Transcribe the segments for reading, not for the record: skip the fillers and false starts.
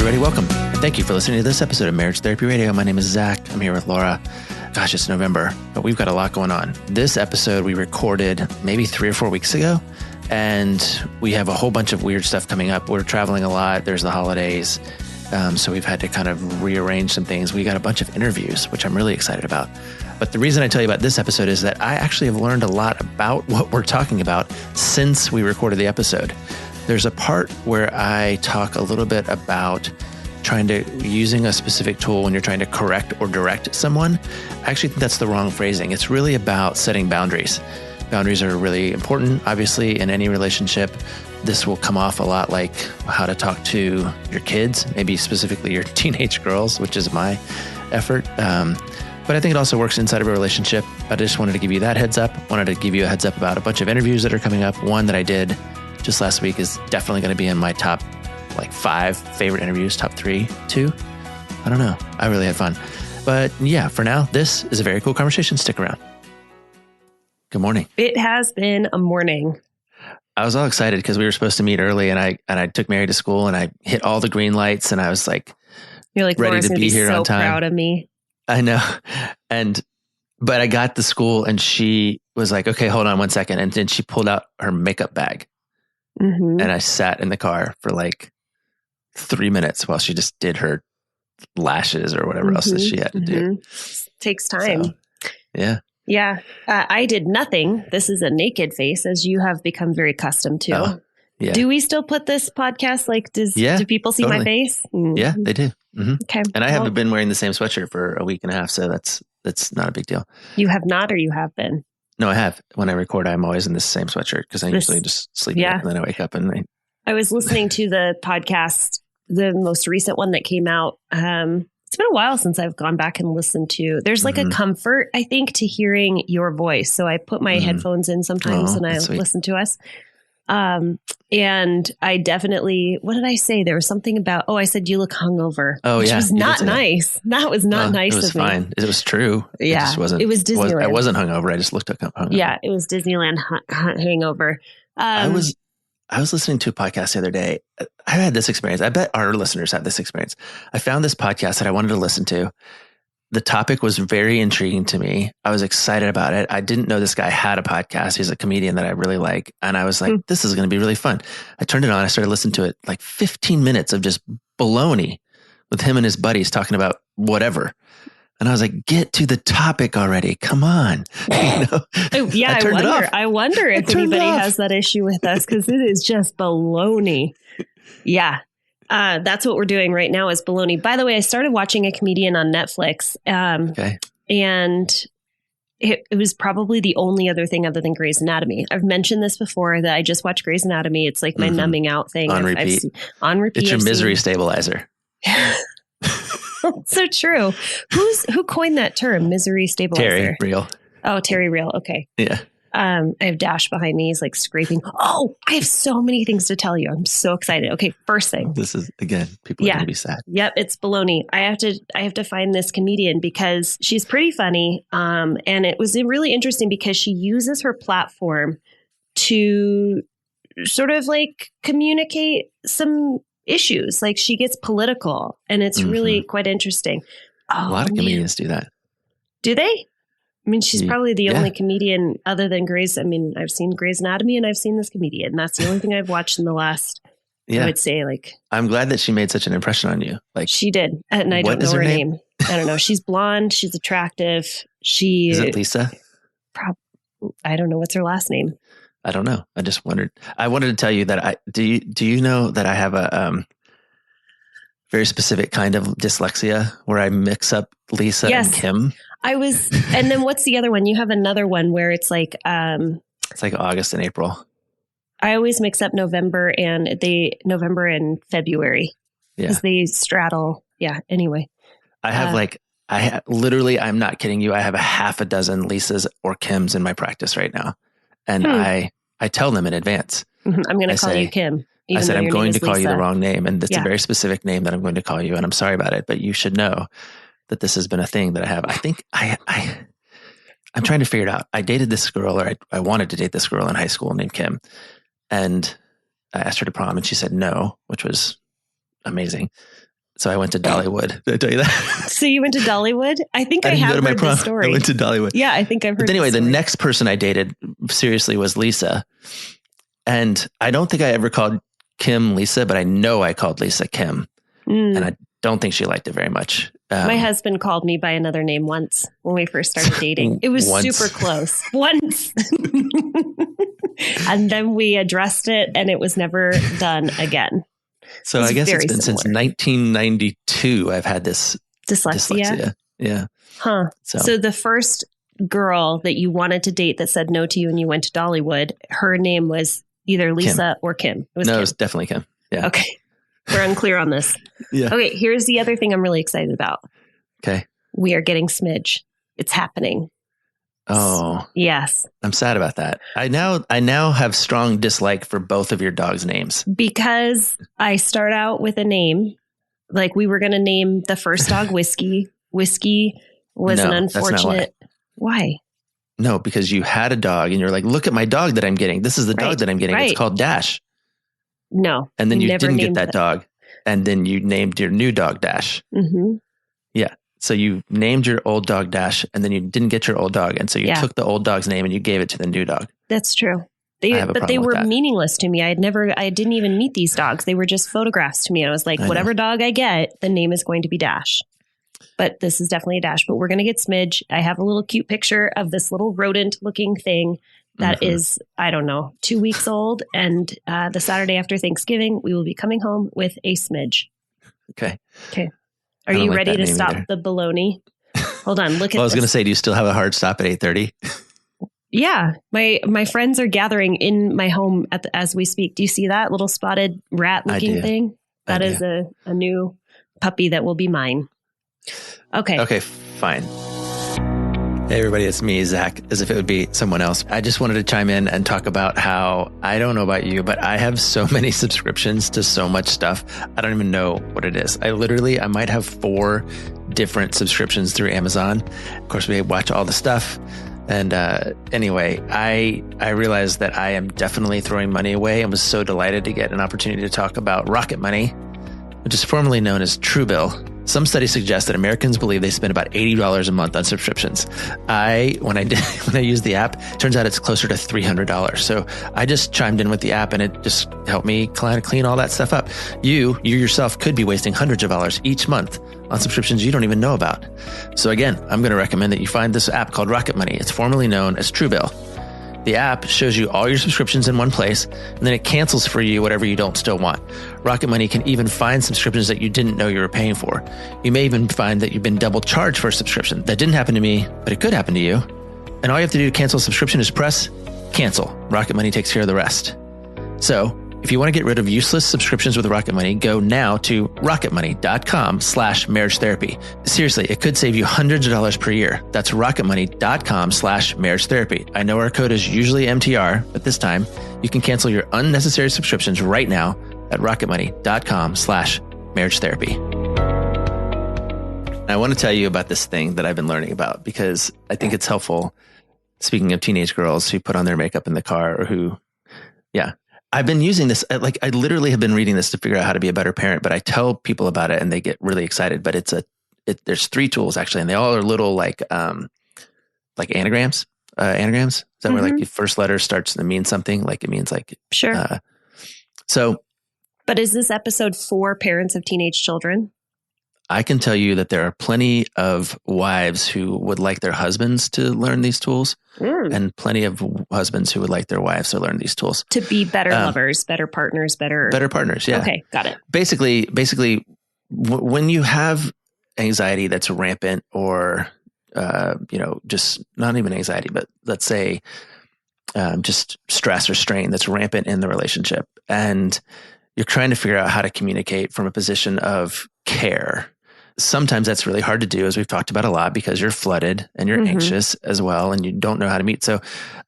everybody. Welcome. And thank you for listening to this episode of Marriage Therapy Radio. My name is Zach. I'm here with Laura. Gosh, it's November, but we've got a lot going on. This episode we recorded maybe 3 or 4 weeks ago, and we have a whole bunch of weird stuff coming up. We're traveling a lot. There's the holidays. So we've had to kind of rearrange some things. We got a bunch of interviews, which I'm really excited about. But the reason I tell you about this episode is that I actually have learned a lot about what we're talking about since we recorded the episode. There's a part where I talk a little bit about using a specific tool when you're trying to correct or direct someone. I actually think that's the wrong phrasing. It's really about setting boundaries. Boundaries are really important, obviously, in any relationship. This will come off a lot like how to talk to your kids, maybe specifically your teenage girls, which is my effort. But I think it also works inside of a relationship. I just wanted to give you that heads up. Wanted to give you a heads up about a bunch of interviews that are coming up. One that I did just last week is definitely going to be in my top 5 favorite interviews, top 3, 2. I don't know. I really had fun. But yeah, for now, this is a very cool conversation. Stick around. Good morning. It has been a morning. I was all excited because we were supposed to meet early, and I took Mary to school, and I hit all the green lights, and I was like, you're like, ready to be here so on time. Proud of me. I know. But I got to school, and she was like, okay, hold on one second. And then she pulled out her makeup bag. Mm-hmm. And I sat in the car for 3 minutes while she just did her lashes or whatever else that she had to do. Takes time. So, yeah. Yeah. I did nothing. This is a naked face, as you have become very accustomed to. Oh, yeah. Do we still put this podcast? Do people see my face? Mm-hmm. Yeah, they do. Mm-hmm. Okay. And I haven't been wearing the same sweatshirt for a week and a half, so that's not a big deal. You have not, or you have been? No, I have. When I record, I'm always in the same sweatshirt because I usually just sleep in it, and then I wake up and I was listening to the podcast, the most recent one that came out. It's been a while since I've gone back and listened to. There's a comfort, I think, to hearing your voice. So I put my headphones in sometimes and I listen to us. And I definitely, what did I say? There was something about, I said, you look hungover. Which was not nice. That was not nice of me. It was fine. It was true. Yeah. It was Disneyland. I wasn't hungover. I just looked hungover. Yeah. It was Disneyland hangover. I was listening to a podcast the other day. I had this experience. I bet our listeners have this experience. I found this podcast that I wanted to listen to. The topic was very intriguing to me. I was excited about it. I didn't know this guy had a podcast. He's a comedian that I really like. And I was like, this is going to be really fun. I turned it on. I started listening to it, 15 minutes of just baloney with him and his buddies talking about whatever. And I was like, get to the topic already. Come on. I wonder if anybody has that issue with us, because it is just baloney. Yeah. That's what we're doing right now is baloney. By the way, I started watching a comedian on Netflix. And it was probably the only other thing other than Grey's Anatomy. I've mentioned this before that I just watch Grey's Anatomy. It's like my numbing out thing. On repeat. On repeat. It's your misery stabilizer. So true. Who coined that term, misery stabilizer? Terry Real. Oh, Terry Real. Okay. Yeah. I have Dash behind me. He's scraping. Oh, I have so many things to tell you. I'm so excited. Okay. First thing. This is, again, people are going to be sad. Yep. It's baloney. I have to find this comedian because she's pretty funny. And it was really interesting because she uses her platform to sort of communicate some issues. She gets political, and it's really quite interesting. A lot of comedians do that. Do they? I mean, she's probably the only comedian other than Grey's. I mean, I've seen Grey's Anatomy and I've seen this comedian. That's the only thing I've watched in the last, I would say I'm glad that she made such an impression on you. She did. And I don't know her name. I don't know. She's blonde. She's attractive. Is it Lisa? I don't know. What's her last name? I don't know. I just wondered. I wanted to tell you that do you know that I have a very specific kind of dyslexia where I mix up Lisa and Kim? And then what's the other one? You have another one where it's it's August and April. I always mix up November and February because they straddle. Yeah. Anyway, I have literally, I'm not kidding you. I have a half a dozen Lisas or Kims in my practice right now. And I tell them in advance. I'm going to call you Kim. I said, I'm going to call you the wrong name. And it's a very specific name that I'm going to call you. And I'm sorry about it, but you should know that this has been a thing that I have. I think I'm trying to figure it out. I dated this girl, or I wanted to date this girl in high school named Kim. And I asked her to prom and she said no, which was amazing. So I went to Dollywood. Did I tell you that? So you went to Dollywood? I think I didn't have go to my heard prom. the story. I went to Dollywood. Yeah, I think I've heard. But anyway, the story. next person I dated seriously was Lisa. And I don't think I ever called Kim Lisa, but I know I called Lisa Kim. And I don't think she liked it very much. My husband called me by another name once when we first started dating. It was super close. Once. And then we addressed it and it was never done again. So I guess it's been since 1992 I've had this dyslexia. Yeah. Huh. So the first girl that you wanted to date that said no to you and you went to Dollywood, her name was either Lisa or Kim. It was definitely Kim. Yeah. Okay. We're unclear on this. Yeah. Okay. Here's the other thing I'm really excited about. Okay. We are getting Smidge. It's happening. Oh. Yes. I'm sad about that. I now have strong dislike for both of your dogs' names. Because I start out with a name. Like we were going to name the first dog Whiskey. Whiskey was an unfortunate. Why? No, because you had a dog and you're like, look at my dog that I'm getting. This is the dog that I'm getting. It's called Dash. No. And then you didn't get that dog. And then you named your new dog Dash. Mm-hmm. Yeah. So you named your old dog Dash and then you didn't get your old dog. And so you took the old dog's name and you gave it to the new dog. That's true. But they were meaningless to me. I didn't even meet these dogs. They were just photographs to me. And I was like, whatever dog I get, the name is going to be Dash. But this is definitely a Dash. But we're going to get Smidge. I have a little cute picture of this little rodent looking thing that is, I don't know, 2 weeks old. And the Saturday after Thanksgiving, we will be coming home with a Smidge. Okay. Are you ready to stop the baloney? Hold on. Look at I was going to say, do you still have a hard stop at 8:30? Yeah. My friends are gathering in my home as we speak. Do you see that little spotted rat looking thing? That is a new puppy that will be mine. Okay. Okay, fine. Hey everybody, it's me, Zach, as if it would be someone else. I just wanted to chime in and talk about how, I don't know about you, but I have so many subscriptions to so much stuff. I don't even know what it is. I might have 4 different subscriptions through Amazon. Of course, we watch all the stuff. And anyway, I realized that I am definitely throwing money away and was so delighted to get an opportunity to talk about Rocket Money, which is formerly known as Truebill. Some studies suggest that Americans believe they spend about $80 a month on subscriptions. When I used the app, turns out it's closer to $300. So I just chimed in with the app and it just helped me clean all that stuff up. You yourself could be wasting hundreds of dollars each month on subscriptions you don't even know about. So again, I'm going to recommend that you find this app called Rocket Money. It's formerly known as Truebill. The app shows you all your subscriptions in one place, and then it cancels for you whatever you don't still want. Rocket Money can even find subscriptions that you didn't know you were paying for. You may even find that you've been double charged for a subscription. That didn't happen to me, but it could happen to you. And all you have to do to cancel a subscription is press cancel. Rocket Money takes care of the rest. So if you want to get rid of useless subscriptions with Rocket Money, go now to rocketmoney.com/marriage therapy. Seriously, it could save you hundreds of dollars per year. That's rocketmoney.com/marriage therapy. I know our code is usually MTR, but this time you can cancel your unnecessary subscriptions right now at rocketmoney.com/marriage therapy. I want to tell you about this thing that I've been learning about because I think it's helpful. Speaking of teenage girls who put on their makeup in the car or who, I've been using this, I literally have been reading this to figure out how to be a better parent, but I tell people about it and they get really excited, but there's 3 tools actually, and they all are little like anagrams. Anagrams. Is that where like your first letter starts to mean something? Like it means like, sure. But is this episode for parents of teenage children? I can tell you that there are plenty of wives who would like their husbands to learn these tools and plenty of husbands who would like their wives to learn these tools. To be better lovers, better partners, better partners. Yeah. Okay. Got it. Basically, when you have anxiety that's rampant or, just not even anxiety, but let's say just stress or strain that's rampant in the relationship and you're trying to figure out how to communicate from a position of care. Sometimes that's really hard to do, as we've talked about a lot, because you're flooded and you're anxious as well, and you don't know how to meet. So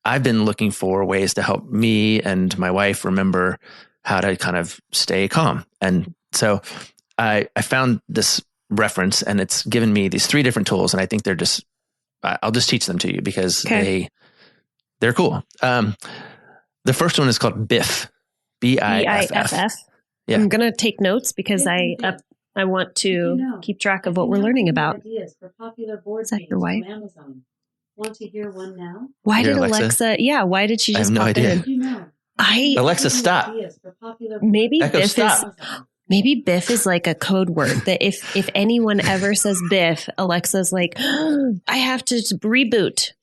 I've been looking for ways to help me and my wife remember how to kind of stay calm. And so I found this reference and it's given me these 3 different tools. And I think I'll just teach them to you because they're cool. The first one is called BIFF. BIFF. Yeah. I'm going to take notes because I I want to keep track of what we're learning about. Is that your wife? Want to hear one now? Why did Alexa? Yeah, why did she just I have no idea. in? Alexa, stop. Maybe Echo, Biff stop. Maybe Biff is like a code word that if anyone ever says Biff, Alexa's like, I have to reboot.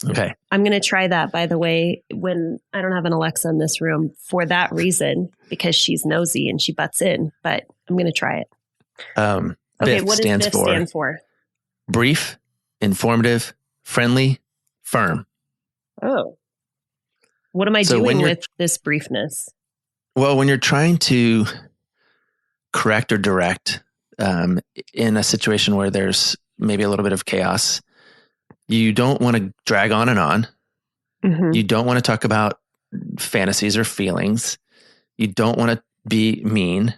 Okay. I'm going to try that, by the way, when I don't have an Alexa in this room for that reason, because she's nosy and she butts in, but I'm going to try it. Okay. Biff what does Biff stand for? Brief, informative, friendly, firm. Oh. What am I doing with this briefness? Well, when you're trying to correct or direct in a situation where there's maybe a little bit of chaos, you don't want to drag on and on. Mm-hmm. You don't want to talk about fantasies or feelings. You don't want to be mean,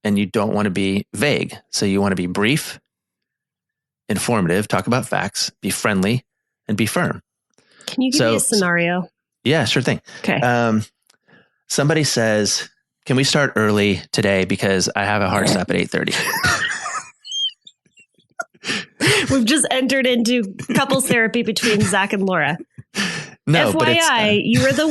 and you don't want to be vague. So you want to be brief, informative, talk about facts, be friendly, and be firm. Can you give me a scenario? Yeah, sure thing. Okay. Somebody says, can we start early today because I have a hard stop at 8:30? We've just entered into couples therapy between Zach and Laura. No, FYI, you were the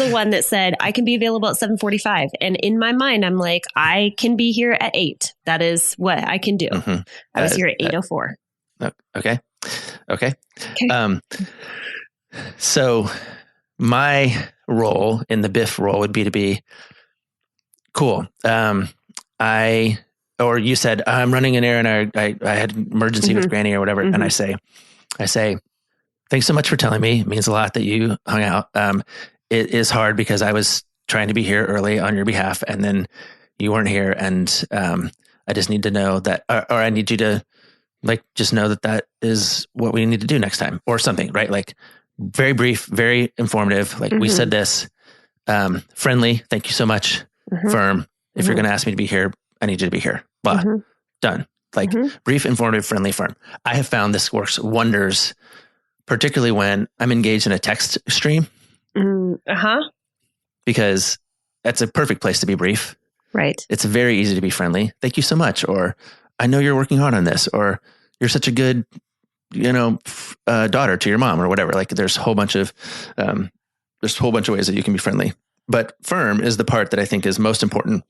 one that said I can be available at 7:45. And in my mind, I'm like, I can be here at 8. That is what I can do. Mm-hmm. I was here at 8:04. Okay. So my role in the Biff role would be to be cool. Or you said, I'm running an errand. I had an emergency with Granny or whatever. Mm-hmm. And I say, thanks so much for telling me. It means a lot that you hung out. It is hard because I was trying to be here early on your behalf and then you weren't here. And I just need to know that, or I need you to just know that is what we need to do next time or something, right? Like very brief, very informative. Like we said this, friendly. Thank you so much. Mm-hmm. Firm. If you're going to ask me to be here, I need you to be here. Blah. Mm-hmm. Done. Brief, informative, friendly, firm. I have found this works wonders, particularly when I'm engaged in a text stream. Because that's a perfect place to be brief. Right. It's very easy to be friendly. Thank you so much. Or I know you're working hard on this, or you're such a good, daughter to your mom or whatever. Like there's a whole bunch of ways that you can be friendly, but firm is the part that I think is most important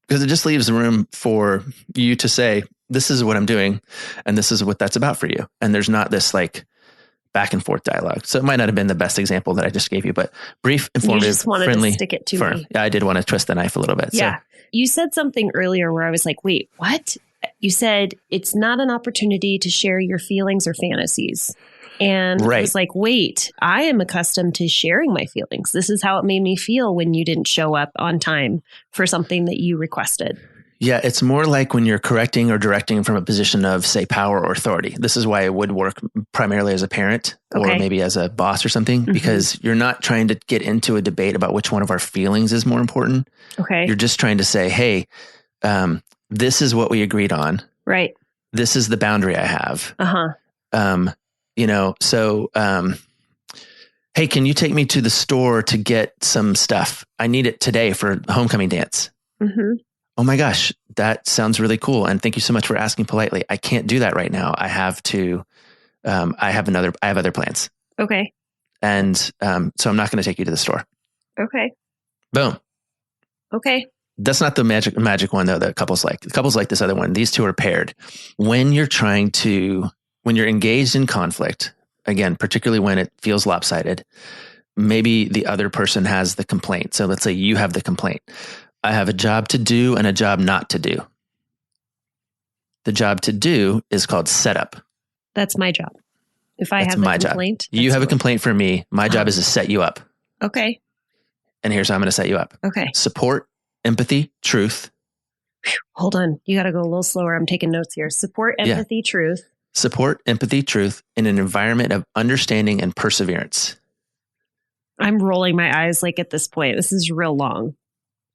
because it just leaves the room for you to say, this is what I'm doing. And this is what that's about for you. And there's not this back and forth dialogue. So it might not have been the best example that I just gave you, but brief, informative, you just wanted friendly, to stick it to firm. Me. Yeah, I did want to twist the knife a little bit. Yeah. So. You said something earlier where I was like, wait, what? You said it's not an opportunity to share your feelings or fantasies. And I was like, wait, I am accustomed to sharing my feelings. This is how it made me feel when you didn't show up on time for something that you requested. Yeah, it's more like when you're correcting or directing from a position of, say, power or authority. This is why it would work primarily as a parent or maybe as a boss or something, because you're not trying to get into a debate about which one of our feelings is more important. Okay. You're just trying to say, hey, this is what we agreed on. Right. This is the boundary I have. Hey, can you take me to the store to get some stuff? I need it today for homecoming dance. Mm-hmm. Oh my gosh, that sounds really cool. And thank you so much for asking politely. I can't do that right now. I have to, I have other plans. Okay. And, so I'm not going to take you to the store. Okay. Boom. Okay. That's not the magic one though, that couples like. Couples like this other one. These two are paired. When you're engaged in conflict, again, particularly when it feels lopsided, maybe the other person has the complaint. So let's say you have the complaint. I have a job to do and a job not to do. The job to do is called setup. That's my job. If I have a complaint. You have a complaint for me. My job is to set you up. Okay. And here's how I'm going to set you up. Okay. Support, empathy, truth. Hold on. You got to go a little slower. I'm taking notes here. Support, empathy, truth. Support, empathy, truth in an environment of understanding and perseverance. I'm rolling my eyes at this point. This is real long.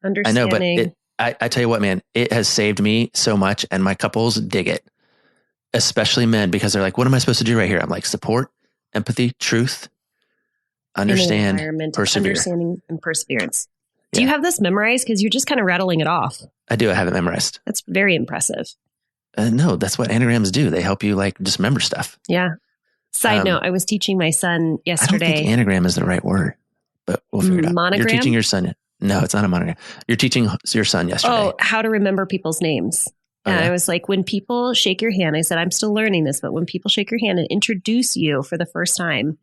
Understanding. I know, but I tell you what, man, it has saved me so much and my couples dig it, especially men, because they're like, what am I supposed to do right here? I'm like, support, empathy, truth, understand, persevere. Understanding and perseverance. Do you have this memorized? Because you're just kind of rattling it off. I do. I have it memorized. That's very impressive. No, that's what anagrams do. They help you like just remember stuff. Yeah. Side note, I was teaching my son yesterday. I don't think anagram is the right word, but we'll figure it out. Monogram? You're teaching your son. No, it's not a monogram. You're teaching your son yesterday. Oh, how to remember people's names. And I was like, when people shake your hand, I said, I'm still learning this, but when people shake your hand and introduce you for the first time,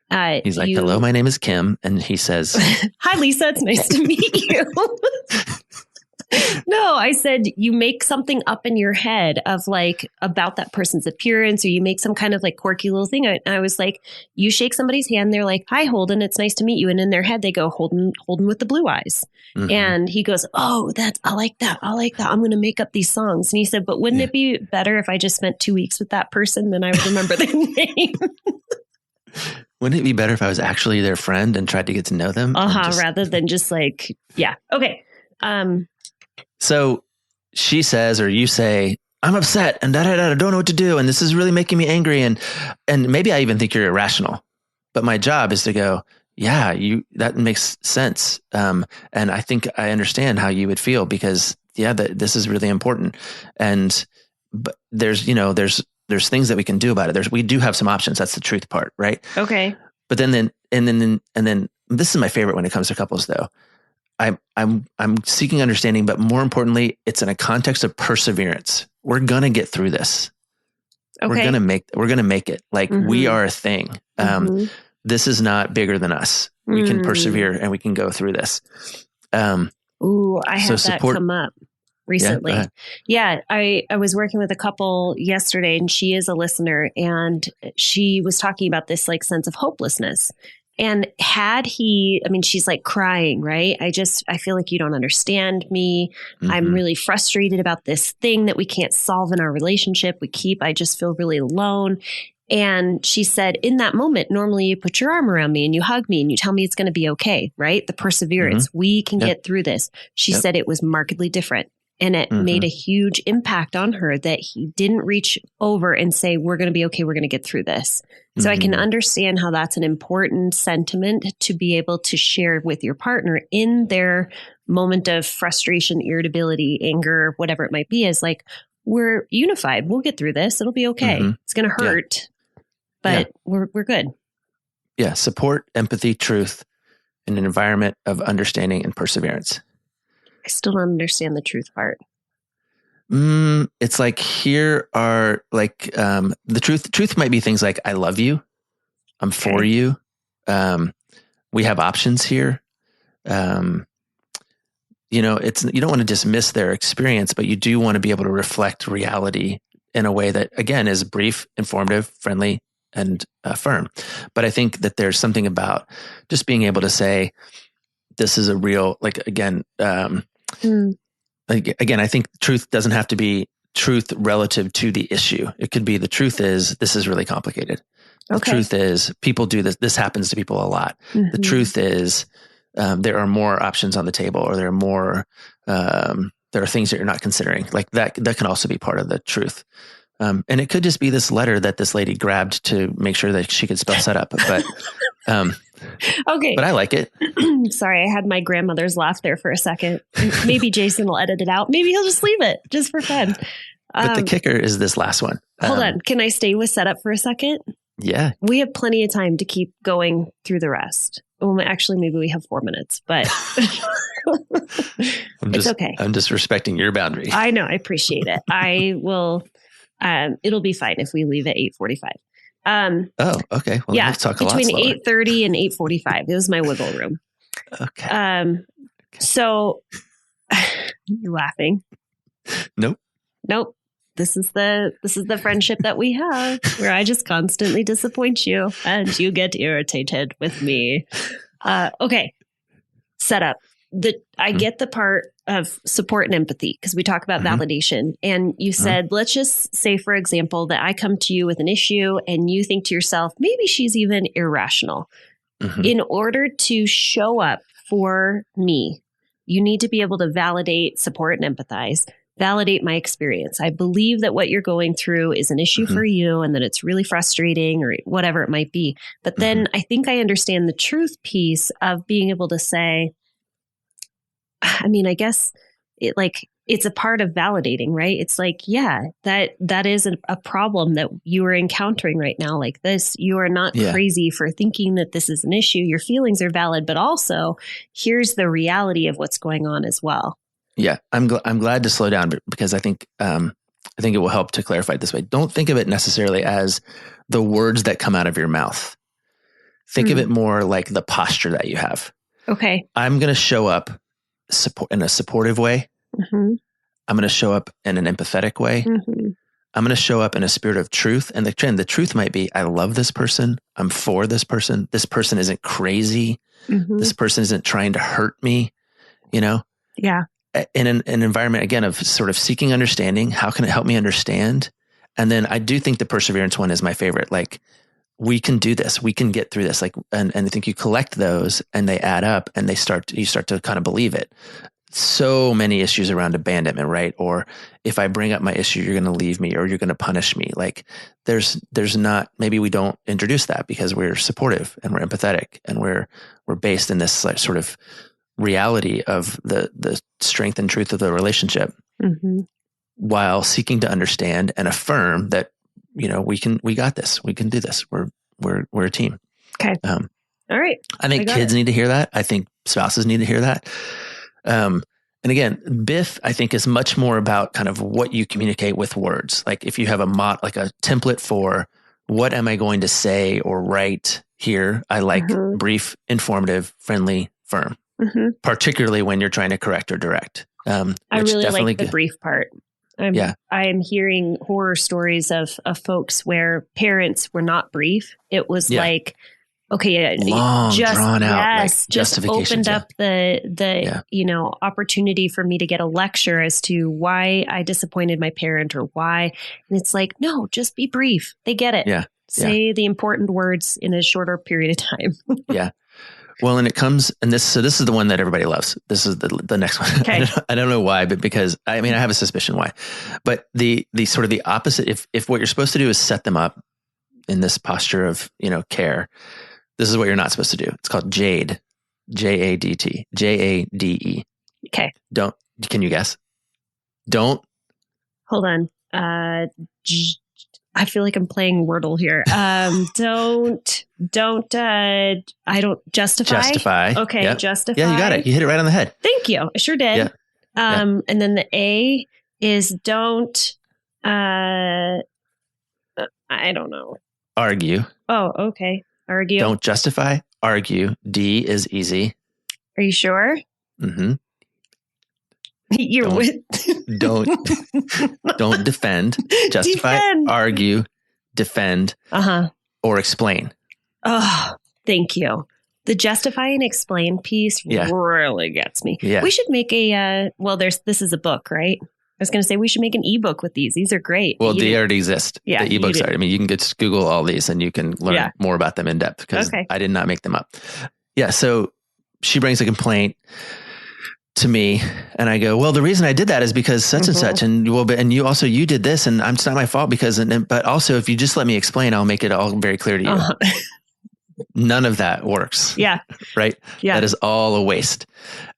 he's like, hello, my name is Kim. And he says, hi, Lisa. It's nice to meet you. No, I said, you make something up in your head of like about that person's appearance, or you make some kind of like quirky little thing. And I was like, you shake somebody's hand. They're like, hi, Holden. It's nice to meet you. And in their head, they go, Holden with the blue eyes. Mm-hmm. And he goes, oh, I like that. I'm going to make up these songs. And he said, but wouldn't it be better if I just spent 2 weeks with that person? Then I would remember their name. Wouldn't it be better if I was actually their friend and tried to get to know them? Rather than just like, yeah. Okay. So she says, or you say, I'm upset and I don't know what to do. And this is really making me angry. And maybe I even think you're irrational, but my job is to go, yeah, that makes sense. And I think I understand how you would feel because this is really important. But there's things that we can do about it. We do have some options. That's the truth part. Right. Okay. But then this is my favorite when it comes to couples though. I'm seeking understanding, but more importantly, it's in a context of perseverance. We're going to get through this. Okay. We're going to make it. Like we are a thing. This is not bigger than us. We can persevere and we can go through this. I had that come up recently. Yeah. I was working with a couple yesterday and she is a listener and she was talking about this like sense of hopelessness. And she's like crying, right? I feel like you don't understand me. Mm-hmm. I'm really frustrated about this thing that we can't solve in our relationship. I just feel really alone. And she said, in that moment, normally you put your arm around me and you hug me and you tell me it's going to be okay, right? The perseverance, we can get through this. She said it was markedly different. And it made a huge impact on her that he didn't reach over and say, we're going to be okay. We're going to get through this. So I can understand how that's an important sentiment to be able to share with your partner in their moment of frustration, irritability, anger, whatever it might be, is like, we're unified. We'll get through this. It'll be okay. It's going to hurt, but we're good. Yeah. Support, empathy, truth in an environment of understanding and perseverance. I still don't understand the truth part. It's like here are like the truth might be things like I love you, I'm for you, we have options here. It's you don't want to dismiss their experience, but you do want to be able to reflect reality in a way that again is brief, informative, friendly, and firm. But I think that there's something about just being able to say this is a real Again, I think truth doesn't have to be truth relative to the issue. It could be the truth is this is really complicated. The truth is people do this. This happens to people a lot. The truth is there are more options on the table, or there are more. There are things that you're not considering. Like that can also be part of the truth. And it could just be this letter that this lady grabbed to make sure that she could spell set up. But okay. But I like it. Sorry, I had my grandmother's laugh there for a second. Maybe Jason will edit it out. Maybe he'll just leave it just for fun. But the kicker is this last one. Hold on. Can I stay with setup for a second? Yeah. We have plenty of time to keep going through the rest. Well, actually, maybe we have 4 minutes, but it's okay. I'm just respecting your boundary. I know. I appreciate it. I will. It'll be fine if we leave at 8:45. Okay. Well, let's talk a lot between slower. 8:30 and 8:45. It was my wiggle room. Okay. So you're laughing. Nope. This is the friendship that we have, where I just constantly disappoint you and you get irritated with me. Okay. Set up. I get the part of support and empathy because we talk about validation. And you said, let's just say, for example, that I come to you with an issue and you think to yourself, maybe she's even irrational. In order to show up for me, you need to be able to validate, support, and empathize. Validate my experience. I believe that what you're going through is an issue for you and that it's really frustrating or whatever it might be. But then I think I understand the truth piece of being able to say, I mean, I guess it's a part of validating, right? It's like, yeah, that is a problem that you are encountering right now. Like this, you are not crazy for thinking that this is an issue. Your feelings are valid, but also here's the reality of what's going on as well. Yeah. I'm glad to slow down because I think it will help to clarify it this way. Don't think of it necessarily as the words that come out of your mouth. Think of it more like the posture that you have. Okay. I'm going to show up in a supportive way. Mm-hmm. I'm going to show up in an empathetic way. Mm-hmm. I'm going to show up in a spirit of truth. And the truth might be, I love this person. I'm for this person. This person isn't crazy. Mm-hmm. This person isn't trying to hurt me, you know? Yeah. In an environment, again, of sort of seeking understanding. How can it help me understand? And then I do think the perseverance one is my favorite. Like, we can do this. We can get through this. Like, and I think you collect those and they add up and you start to kind of believe it. So many issues around abandonment, right? Or if I bring up my issue, you're going to leave me or you're going to punish me. Like there's not, maybe we don't introduce that because we're supportive and we're empathetic and we're based in this like sort of reality of the strength and truth of the relationship, while seeking to understand and affirm that, you know, we got this, we can do this. We're a team. Okay. All right. I think kids need to hear that. I think spouses need to hear that. And again, BIF, I think, is much more about kind of what you communicate with words. Like if you have like a template for what am I going to say or write here, I like brief, informative, friendly, firm, particularly when you're trying to correct or direct. I really like the brief part. I'm hearing horror stories of folks where parents were not brief. It was like, okay, long, drawn out, like just opened up the you know, opportunity for me to get a lecture as to why I disappointed my parent or why. And it's like, no, just be brief. They get it. Yeah. Say the important words in a shorter period of time. Yeah. Well, and it comes, and this is the one that everybody loves. This is the next one. Okay. I don't know why, but because I mean, I have a suspicion why, but the sort of the opposite, if what you're supposed to do is set them up in this posture of, you know, care, this is what you're not supposed to do. It's called JADE, JADT, JADE. Okay. Can you guess? Don't. Hold on. I feel like I'm playing Wordle here. I don't justify. Okay. Yep. Justify. Yeah, you got it. You hit it right on the head. Thank you. I sure did. Yeah. And then the A is don't, I don't know. Argue. Oh, okay. Argue. Don't justify. Argue. D is easy. Are you sure? Mm-hmm. You're don't defend. Justify. Defend. Argue. Defend. Or explain. Oh, thank you. The justify and explain piece really gets me. Yeah. We should make this is a book, right? I was going to say we should make an ebook with these. These are great. Well, they already exist. Yeah, the ebooks are. I mean, you can just Google all these and you can learn more about them in depth because I did not make them up. Yeah. So she brings a complaint to me and I go, well, the reason I did that is because such and such. And you did this and it's not my fault but also if you just let me explain, I'll make it all very clear to you. None of that works. Yeah. Right. Yeah. That is all a waste.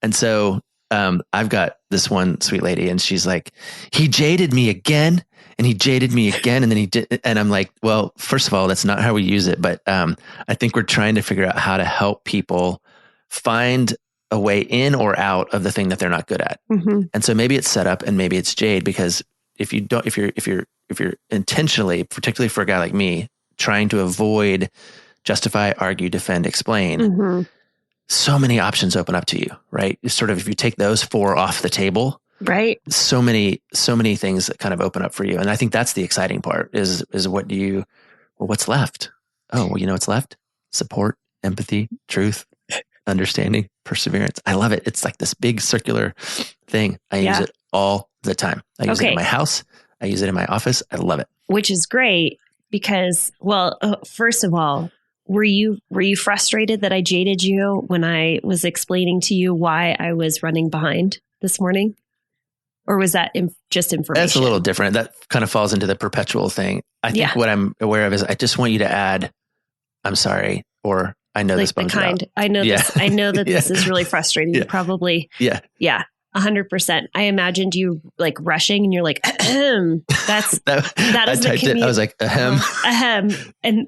And so I've got this one sweet lady and she's like, he jaded me again and he jaded me again. And then he did. And I'm like, well, first of all, that's not how we use it. But I think we're trying to figure out how to help people find a way in or out of the thing that they're not good at. And so maybe it's set up and maybe it's jade because if you're intentionally, particularly for a guy like me, trying to avoid justify, argue, defend, explain, so many options open up to you, right? It's sort of, if you take those four off the table, right? So many things that kind of open up for you. And I think that's the exciting part is what's left? Oh, well, you know, what's left? Support, empathy, truth, understanding, perseverance. I love it. It's like this big circular thing. I use it all the time. I use it in my house. I use it in my office. I love it. Which is great because, well, first of all, were you frustrated that I jaded you when I was explaining to you why I was running behind this morning? Or was that just information? That's a little different. That kind of falls into the perpetual thing. I think what I'm aware of is I just want you to add, I'm sorry, or I know this bums you out. I know Yeah. this. I know that this Yeah. is really frustrating. Yeah. You probably, Yeah. 100%. I imagined you like rushing and you're like, ahem. That I is the typed it. commute. I was like, ahem. Ahem. And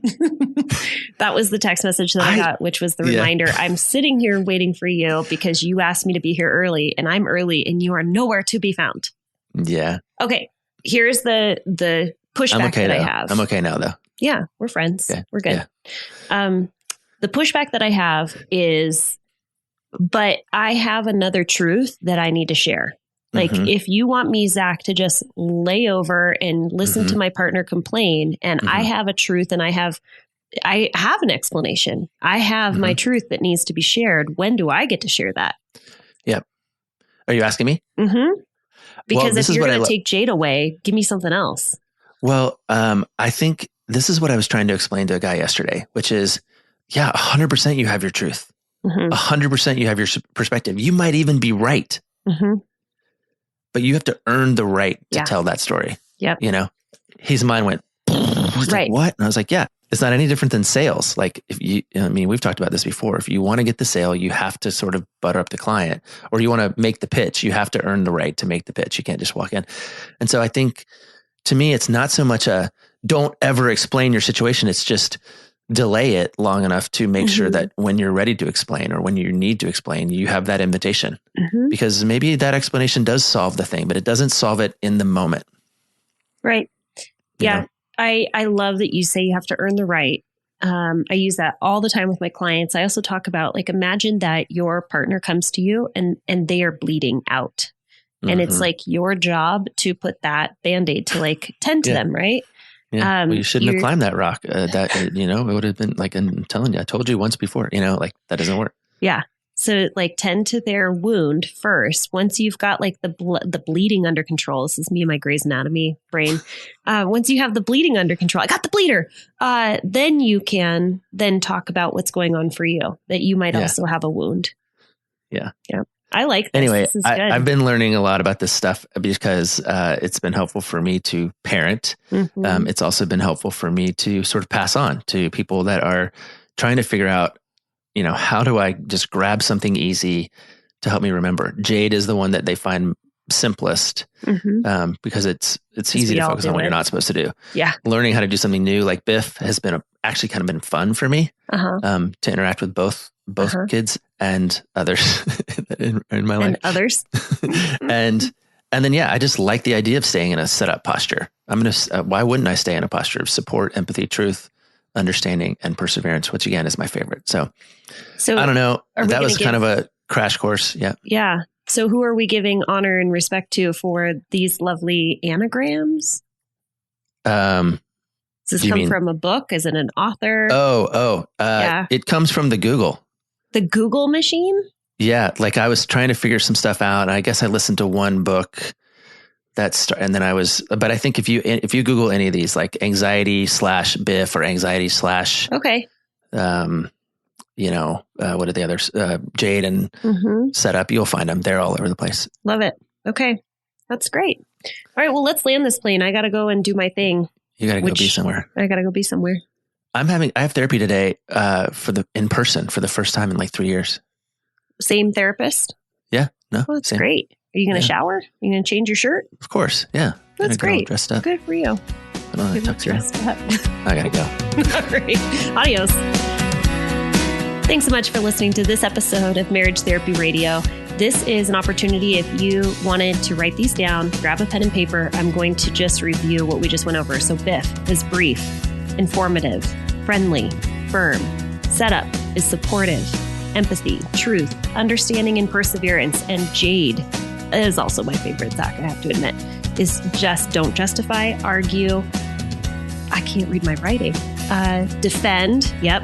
that was the text message that I got, which was the reminder. I'm sitting here waiting for you because you asked me to be here early and I'm early and you are nowhere to be found. Yeah. Okay. Here's the pushback that I have. I'm okay now though. Yeah. We're friends. Okay. We're good. Yeah. The pushback that I have is, but I have another truth that I need to share. Like if you want me, Zach, to just lay over and listen to my partner complain, and I have a truth and I have an explanation. I have my truth that needs to be shared. When do I get to share that? Yep. Are you asking me? Because if you're going to take Jade away, give me something else. Well, I think this is what I was trying to explain to a guy yesterday, which is, 100% you have your truth. 100% you have your perspective. You might even be right, but you have to earn the right to tell that story. Yep. You know, his mind went, like, what? And I was like, it's not any different than sales. Like we've talked about this before. If you want to get the sale, you have to sort of butter up the client, or you want to make the pitch. You have to earn the right to make the pitch. You can't just walk in. And so I think to me, it's not so much don't ever explain your situation. It's just delay it long enough to make sure that when you're ready to explain or when you need to explain, you have that invitation, because maybe that explanation does solve the thing, but it doesn't solve it in the moment. Right. Yeah. I love that you say you have to earn the right. I use that all the time with my clients. I also talk about, like, imagine that your partner comes to you and they are bleeding out, and it's like your job to put that Band-Aid to like tend to them. Right. Yeah. Well, you shouldn't have climbed that rock. It would have been like, I'm telling you, I told you once before, like that doesn't work. Yeah. So like tend to their wound first. Once you've got like the bleeding under control, this is me and my Grey's Anatomy brain. Once you have the bleeding under control, I got the bleeder. Then you can then talk about what's going on for you, that you might also have a wound. Yeah. Yeah. I like this. Anyway, this is good. I've been learning a lot about this stuff because it's been helpful for me to parent. It's also been helpful for me to sort of pass on to people that are trying to figure out, how do I just grab something easy to help me remember? Jade is the one that they find simplest because it's easy to focus on what you're not supposed to do. Yeah. Learning how to do something new like Biff has been actually kind of been fun for me to interact with both kids and others in my life. And others. and then, I just like the idea of staying in a setup posture. Why wouldn't I stay in a posture of support, empathy, truth, understanding, and perseverance, which again is my favorite. So I don't know. That was kind of a crash course. Yeah. Yeah. So who are we giving honor and respect to for these lovely anagrams? Does this come from a book? Is it an author? It comes from the Google. The Google machine? Yeah. Like I was trying to figure some stuff out. And I guess I listened to one book and then but I think if you Google any of these, like anxiety/Biff or anxiety/ okay. what are the others? Jade and Setup, you'll find them. They're all over the place. Love it. Okay. That's great. All right. Well, let's land this plane. I got to go and do my thing. You got to go be somewhere. I got to go be somewhere. I have therapy today in person for the first time in like 3 years. Same therapist? Yeah. No. Oh, that's great. Are you going to shower? Are you going to change your shirt? Of course. Yeah. That's great. Dressed up. Good for you. I got to go. All right. Adios. Thanks so much for listening to this episode of Marriage Therapy Radio. This is an opportunity if you wanted to write these down, grab a pen and paper. I'm going to just review what we just went over. So Biff is brief, informative, friendly, firm. Setup is supportive, empathy, truth, understanding, and perseverance. And Jade is also my favorite, Zach, I have to admit, is just don't justify, argue. I can't read my writing. Defend. Yep.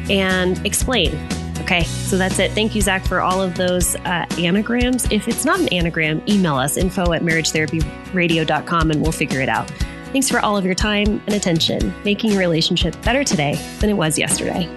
And explain. Okay. So that's it. Thank you, Zach, for all of those anagrams. If it's not an anagram, email us info@marriagetherapyradio.com and we'll figure it out. Thanks for all of your time and attention, making your relationship better today than it was yesterday.